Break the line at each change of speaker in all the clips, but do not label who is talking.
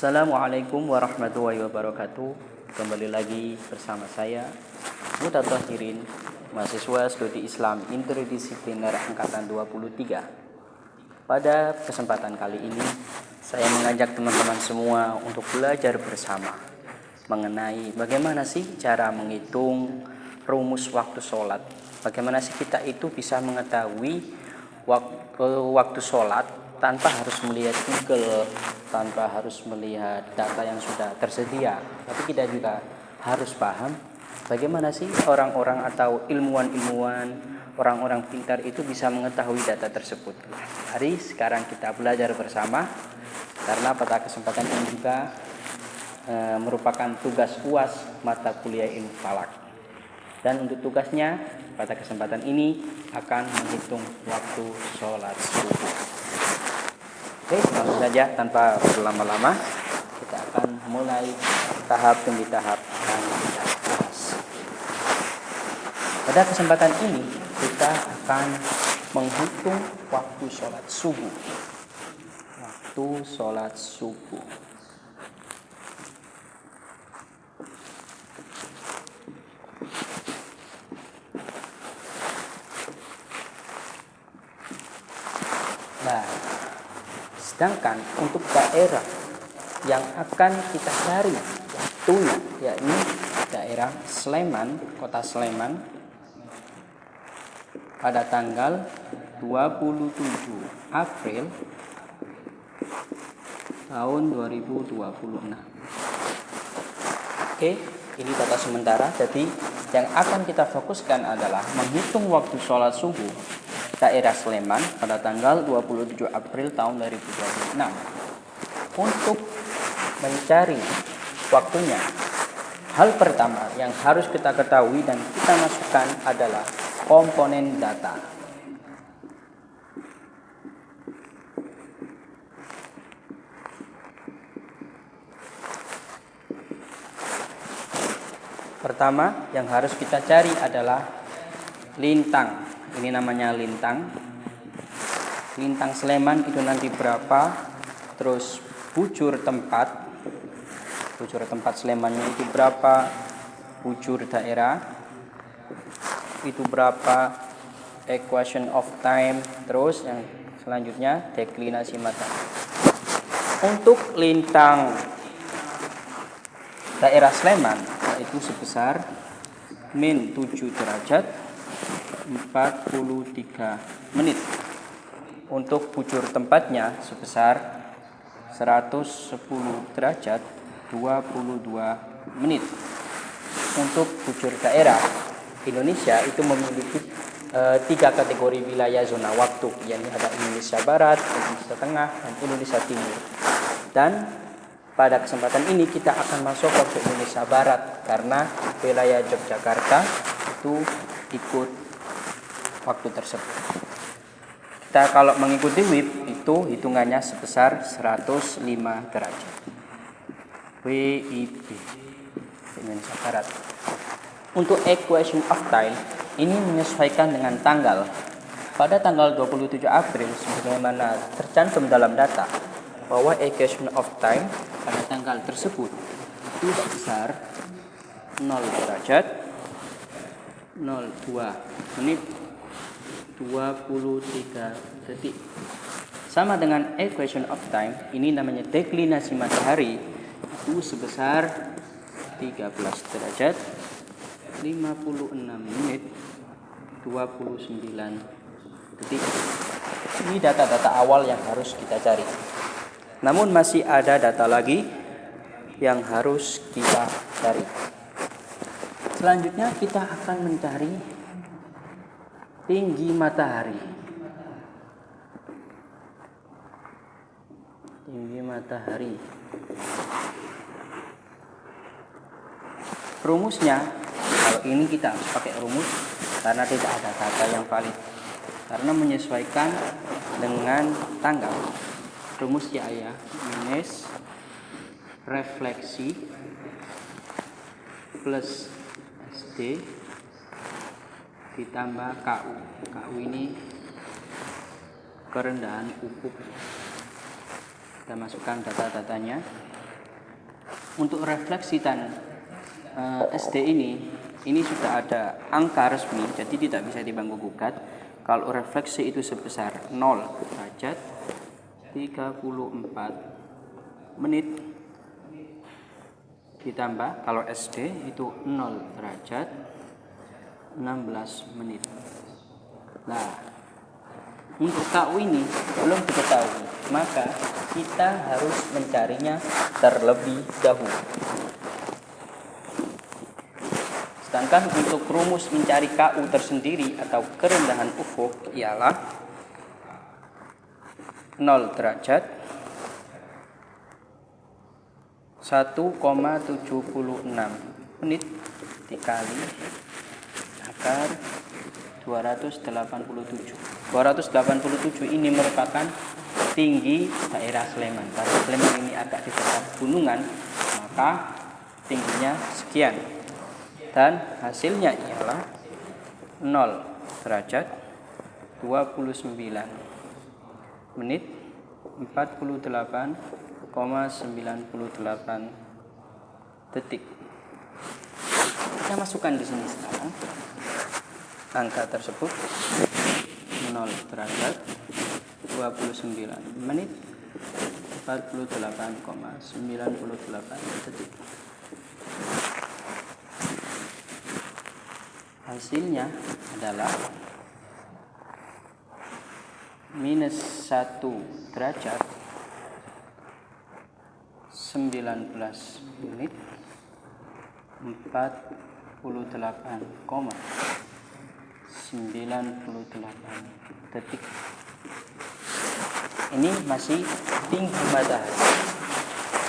Assalamualaikum warahmatullahi wabarakatuh. Kembali lagi bersama saya Mutatahirin, mahasiswa studi Islam interdisipliner angkatan 23. Pada kesempatan kali ini saya mengajak teman-teman semua untuk belajar bersama mengenai bagaimana sih cara menghitung rumus waktu sholat. Bagaimana sih kita itu bisa mengetahui waktu sholat tanpa harus melihat Google, tanpa harus melihat data yang sudah tersedia. Tapi kita juga harus paham bagaimana sih orang-orang atau ilmuwan-ilmuwan, orang-orang pintar itu bisa mengetahui data tersebut. Mari sekarang kita belajar bersama, karena pada kesempatan ini juga merupakan tugas UAS mata kuliah ilmu falak. Dan untuk tugasnya pada kesempatan ini akan menghitung waktu sholat subuh. Oke, langsung saja tanpa berlama-lama kita akan mulai tahap demi tahap akan kita bahas. Pada kesempatan ini kita akan menghitung waktu sholat subuh. Waktu sholat subuh. Nah, sedangkan untuk daerah yang akan kita cari waktunya, yakni daerah Sleman, kota Sleman, pada tanggal 27 April tahun 2026. Oke, ini data sementara. Jadi yang akan kita fokuskan adalah menghitung waktu sholat subuh daerah Sleman pada tanggal 27 April tahun 2026. Untuk mencari waktunya, hal pertama yang harus kita ketahui dan kita masukkan adalah komponen data. Pertama yang harus kita cari adalah lintang. Ini namanya lintang. Lintang Sleman itu nanti berapa? Terus bujur tempat Slemannya itu berapa? Bujur daerah itu berapa? Equation of time. Terus yang selanjutnya deklinasi matahari. Untuk lintang daerah Sleman itu sebesar min 7 derajat 43 menit. Untuk bujur tempatnya sebesar 110 derajat 22 menit. Untuk bujur daerah, Indonesia itu memiliki 3 kategori wilayah zona waktu, yakni ada Indonesia Barat, Indonesia Tengah, dan Indonesia Timur. Dan pada kesempatan ini kita akan masuk ke Indonesia Barat karena wilayah Yogyakarta itu ikut waktu tersebut. Kita kalau mengikuti WIB itu hitungannya sebesar 105 derajat. WIB Indonesia Barat. Untuk equation of time ini menyesuaikan dengan tanggal. Pada tanggal 27 April sebagaimana tercantum dalam data bahwa equation of time pada tanggal tersebut itu sebesar 0 derajat 02 menit 23 detik. Sama dengan equation of time, ini namanya deklinasi matahari, itu sebesar 13 derajat 56 menit 29 detik. Ini data-data awal yang harus kita cari. Namun masih ada data lagi yang harus kita cari. Selanjutnya kita akan mencari tinggi matahari. Tinggi matahari. Rumusnya, kalau ini kita harus pakai rumus karena tidak ada data yang valid. Karena menyesuaikan dengan tanggal. Rumusnya ya, minus refleksi plus SD ditambah KU. KU ini kerendahan ufuk. Kita masukkan data-datanya. Untuk refleksi dan SD ini sudah ada angka resmi, jadi tidak bisa diganggu gugat. Kalau refleksi itu sebesar 0 derajat 34 menit, ditambah kalau SD itu 0 derajat 16 menit. Nah, untuk KU ini belum diketahui, maka kita harus mencarinya terlebih dahulu. Sedangkan untuk rumus mencari KU tersendiri atau kerendahan ufuk ialah 0 derajat 1,76 menit dikali akar 287. 287 ini merupakan tinggi daerah Sleman. Karena Sleman ini agak di dekat gunungan, maka tingginya sekian. Dan hasilnya ialah 0 derajat 29 menit 48,98 detik. Kita masukkan di sini sekarang angka tersebut, 0 derajat 29 menit 48,98 detik. Hasilnya adalah minus 1 derajat 19 menit 48,98 detik. Ini masih tinggi matahari.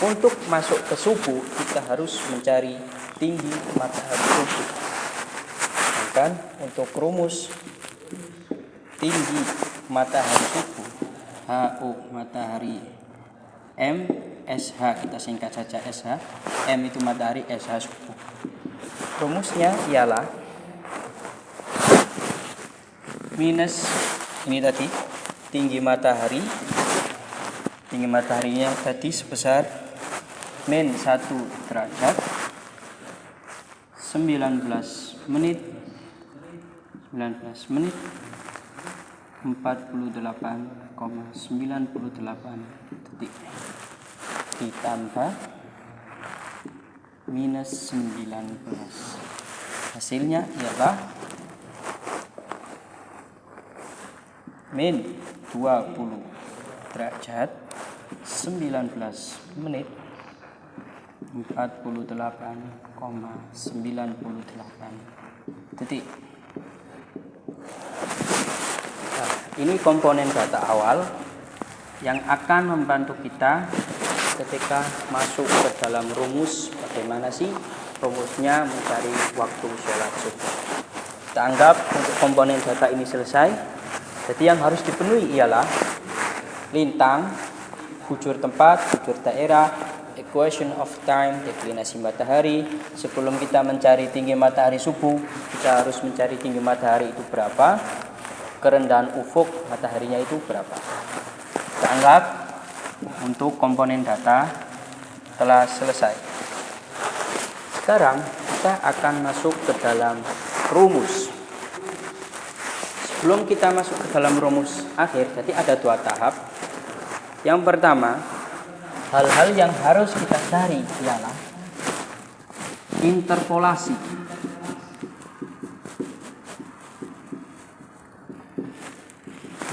Untuk masuk ke subuh kita harus mencari tinggi matahari subuh. Sedangkan untuk rumus tinggi matahari subuh, HU matahari, M SH, kita singkat saja SH. M itu matahari, SH subuh. Rumusnya ialah minus ini tadi tinggi matahari. Tinggi mataharinya tadi sebesar min 1 derajat 19 menit 48,98 detik ditambah minus 19. Hasilnya ialah min 20 derajat 19 menit 48,98 detik. Nah, ini komponen data awal yang akan membantu kita ketika masuk ke dalam rumus. Bagaimana sih rumusnya mencari waktu sholat subuh? Kita anggap untuk komponen data ini selesai. Jadi yang harus dipenuhi ialah lintang, bujur tempat, bujur daerah, equation of time, deklinasi matahari. Sebelum kita mencari tinggi matahari subuh, kita harus mencari tinggi matahari itu berapa, kerendahan ufuk mataharinya itu berapa. Kita anggap untuk komponen data telah selesai. Sekarang kita akan masuk ke dalam rumus. Sebelum kita masuk ke dalam rumus akhir, jadi ada 2 tahap. Yang pertama, hal-hal yang harus kita cari ialah interpolasi.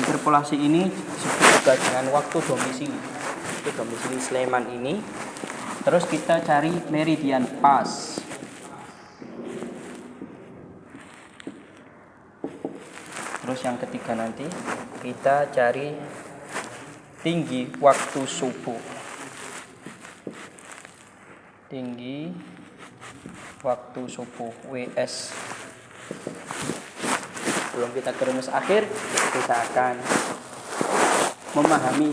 Interpolasi ini disebut juga dengan waktu domisili. Itu domisili Sleman ini. Terus kita cari meridian pas. Terus yang ketiga nanti kita cari tinggi waktu subuh. Tinggi waktu subuh WS. Sebelum kita ke rumus akhir, kita akan memahami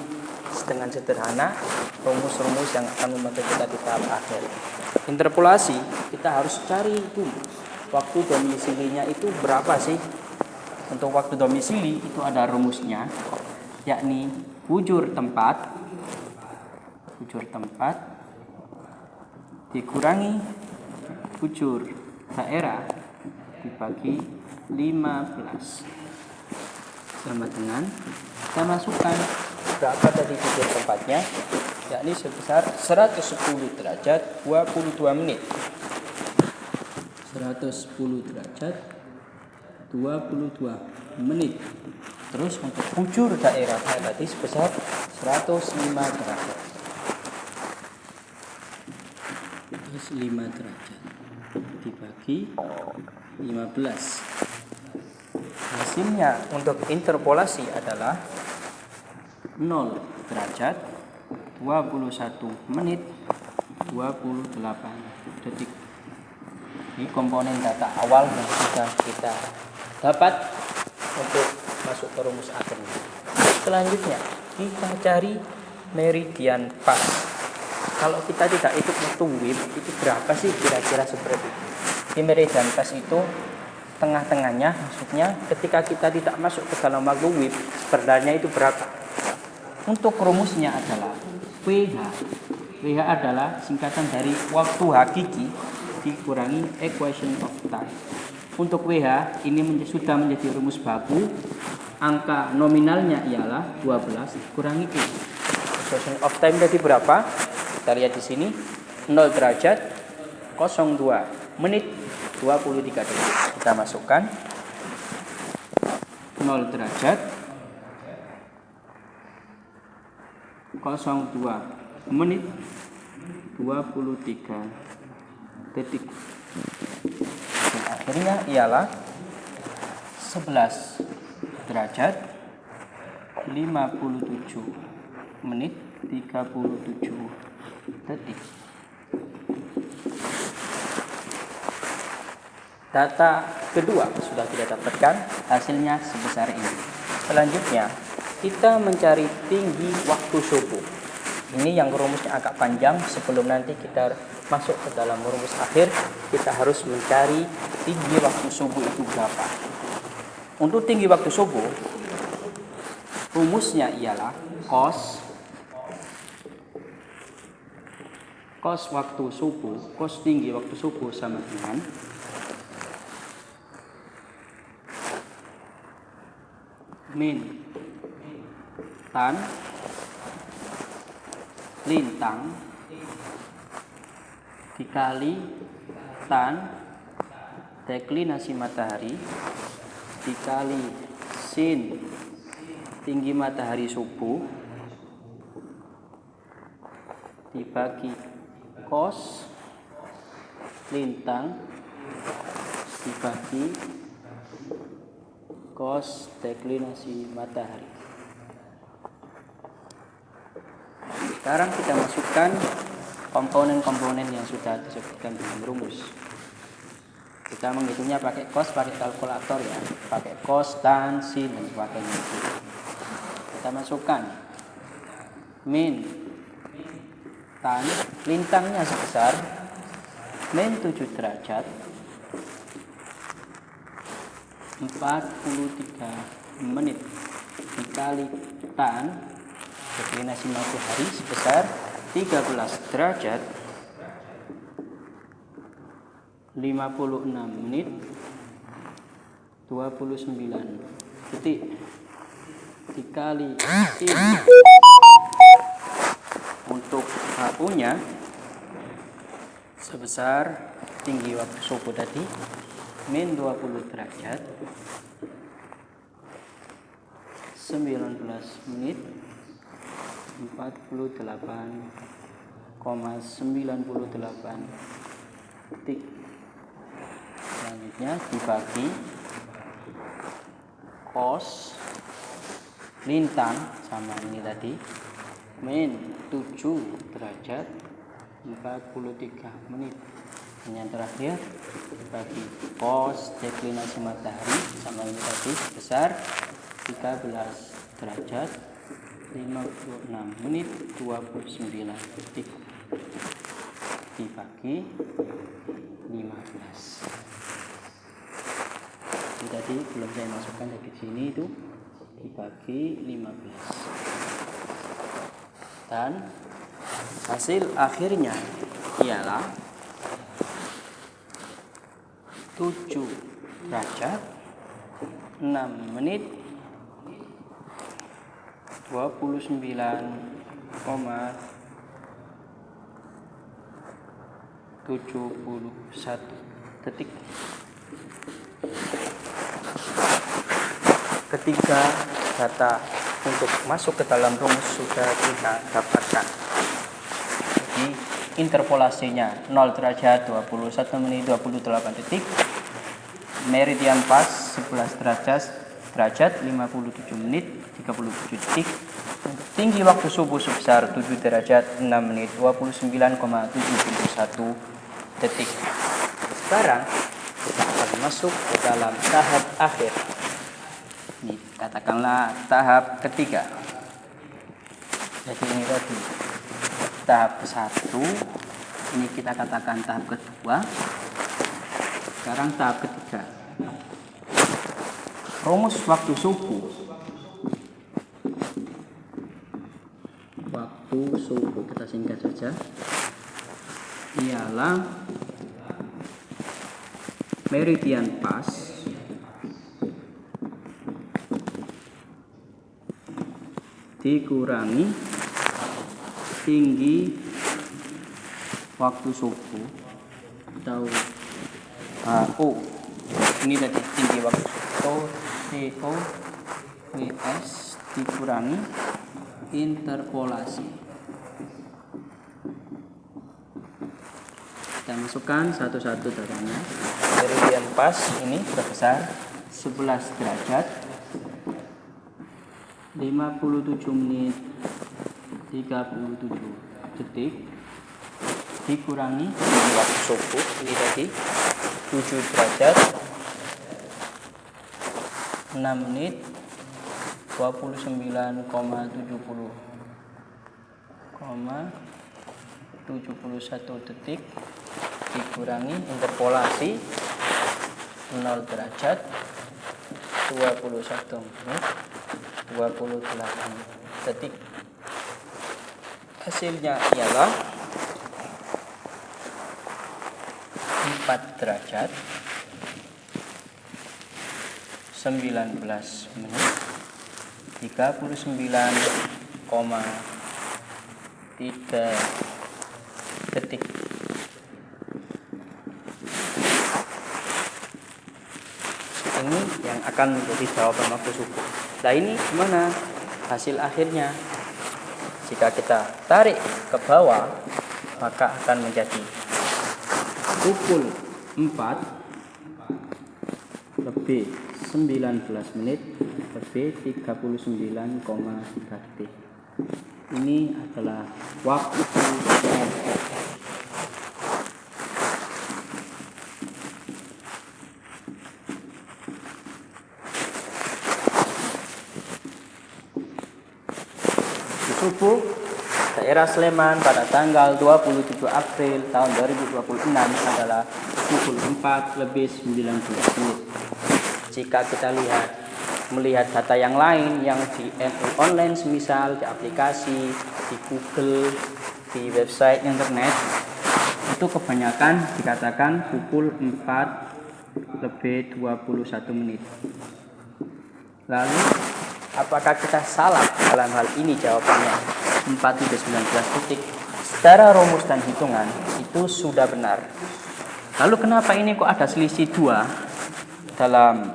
dengan sederhana rumus-rumus yang akan membantu kita di tahap akhir. Interpolasi, kita harus cari dulu waktu domisilinya itu berapa sih. Untuk waktu domisili itu ada rumusnya, yakni bujur tempat dikurangi bujur daerah dibagi 15 sama dengan kita masukkan berapa tadi bujur tempatnya, yakni sebesar 110 derajat 22 menit. 110 derajat 22 menit. Terus untuk bujur daerahnya tadi sebesar 105 derajat. 105 derajat dibagi 15. Hasilnya untuk interpolasi adalah 0 derajat 21 menit 28 detik. Ini komponen data awal yang sudah kita dapat untuk masuk ke rumus akhirnya. Selanjutnya kita cari meridian pas. Kalau kita tidak ikut waktu WIB, itu berapa sih kira-kira seperti itu? Di meridian pas itu tengah-tengahnya, maksudnya ketika kita tidak masuk ke dalam waktu WIB, sebenarnya itu berapa? Untuk rumusnya adalah WH. WH adalah singkatan dari waktu hakiki dikurangi equation of time. Untuk WH ini sudah menjadi rumus baku. Angka nominalnya ialah 12 kurangi E. Equation of time tadi berapa? Kita lihat di sini 0 derajat 02 menit 23 detik. Kita masukkan 0 derajat 02 menit 23 detik. Dan akhirnya ialah 11 derajat 57 menit 37 detik. Data kedua sudah kita dapatkan, hasilnya sebesar ini. Selanjutnya kita mencari tinggi waktu subuh. Ini yang rumusnya agak panjang. Sebelum nanti kita masuk ke dalam rumus akhir, kita harus mencari tinggi waktu subuh itu berapa. Untuk tinggi waktu subuh, rumusnya ialah cos waktu subuh, cos tinggi waktu subuh sama dengan min tan lintang dikali tan deklinasi matahari dikali sin tinggi matahari subuh dibagi cos lintang dibagi cos deklinasi matahari. Sekarang kita masukkan komponen-komponen yang sudah disebutkan dalam rumus. Kita menghitungnya pakai cos, pakai kalkulator ya, pakai cos, tan, sin dan sebagainya. Kita masukkan min tan lintangnya sebesar min 7 derajat 43 menit dikali tan deklinasi matahari sebesar 13 derajat 56 menit 29 detik dikali ini. Untuk HU nya sebesar tinggi waktu subuh tadi min 20 derajat 19 menit 48,98 detik. Selanjutnya dibagi cos lintang sama ini tadi min 7 derajat 43 menit. Dan yang terakhir dibagi cos deklinasi matahari sama ini tadi sebesar 13 derajat 56 menit 29 detik dibagi 15. Ini tadi belum saya masukkan dari sini, itu dibagi 15. Dan hasil akhirnya ialah 7 derajat 6 menit 29,71 detik. Ketiga data untuk masuk ke dalam rumus sudah kita dapatkan. Jadi interpolasinya 0 derajat 21 menit 28 detik, meridian pas 11 derajat 57 menit 37 detik, tinggi waktu subuh sebesar 7 derajat 6 menit 29,71 detik. Sekarang kita akan masuk ke dalam tahap akhir. Ini katakanlah tahap ketiga. Jadi ini tadi tahap ke-1, ini kita katakan tahap kedua. Sekarang tahap ketiga. Rumus waktu subuh. Waktu subuh kita singkat saja. Ialah meridian pas dikurangi tinggi waktu subuh atau HO. Ini tadi tinggi waktu subuh TO WS dikurangi interpolasi. Kita masukkan satu-satu datanya. Meridian pas ini sebesar 11 derajat 57 menit 37 detik dikurangi tinggi waktu subuh ini tadi 7 derajat 6 menit 29,71 detik dikurangi interpolasi 0 derajat 21 menit 28 detik. Hasilnya ialah 4 derajat 19 menit 39,3 detik. Ini yang akan menjadi jawaban waktu subuh. Nah, ini gimana hasil akhirnya? Jika kita tarik ke bawah, maka akan menjadi pukul 4 lebih 19 menit lebih 39,3 detik. Ini adalah waktu subuh daerah Sleman pada tanggal 27 April tahun 2026 adalah pukul 4 lebih 19 menit. Jika kita melihat data yang lain yang di NU online, semisal di aplikasi, di Google, di website internet, itu kebanyakan dikatakan pukul 4 lebih 21 menit. Lalu apakah kita salah dalam hal ini? Jawabannya 4 lebih 19 detik. Secara rumus dan hitungan itu sudah benar. Lalu kenapa ini kok ada selisih 2 dalam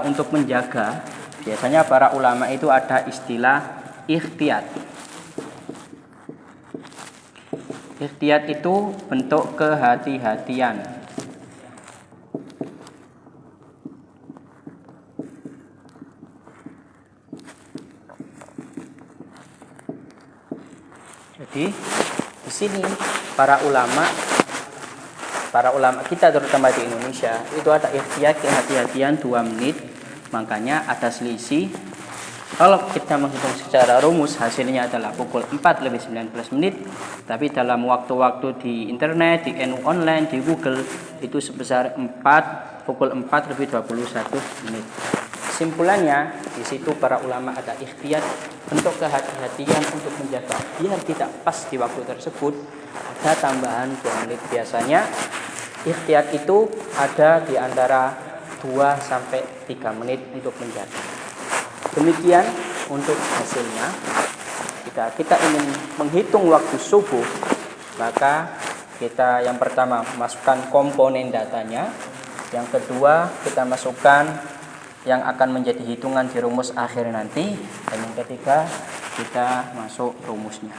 untuk menjaga? Biasanya para ulama itu ada istilah ikhtiyat. Ikhtiyat itu bentuk kehati-hatian. Jadi di sini para ulama kita terutama di Indonesia itu ada ikhtiyat kehati-hatian 2 menit, makanya ada selisih. Kalau kita menghitung secara rumus hasilnya adalah pukul 4 lebih 19 menit, tapi dalam waktu-waktu di internet, di NU online, di Google itu sebesar pukul 4 lebih 21 menit. Kesimpulannya, di situ para ulama ada ikhtiyat, bentuk kehati-hatian untuk menjaga biar tidak pas di waktu tersebut, ada tambahan 2 menit. Biasanya Ikhtiyat itu ada di antara 2 sampai 3 menit untuk menjaga. Demikian untuk hasilnya. Jika kita ingin menghitung waktu subuh, maka kita yang pertama masukkan komponen datanya, yang kedua kita masukkan yang akan menjadi hitungan di rumus akhir nanti, dan yang ketiga kita masuk rumusnya.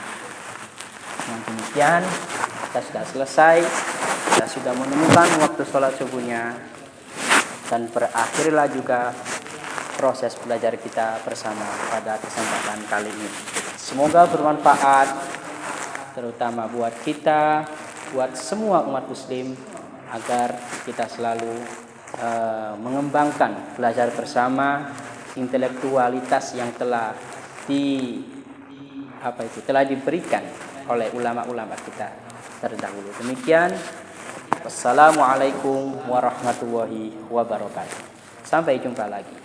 Yang demikian kita sudah selesai, kita sudah menemukan waktu sholat subuhnya, dan berakhirlah juga proses belajar kita bersama pada kesempatan kali ini. Semoga bermanfaat, terutama buat kita, buat semua umat muslim, agar kita selalu mengembangkan belajar bersama intelektualitas yang telah diberikan oleh ulama-ulama kita terdahulu. Demikian, wassalamualaikum warahmatullahi wabarakatuh. Sampai jumpa lagi.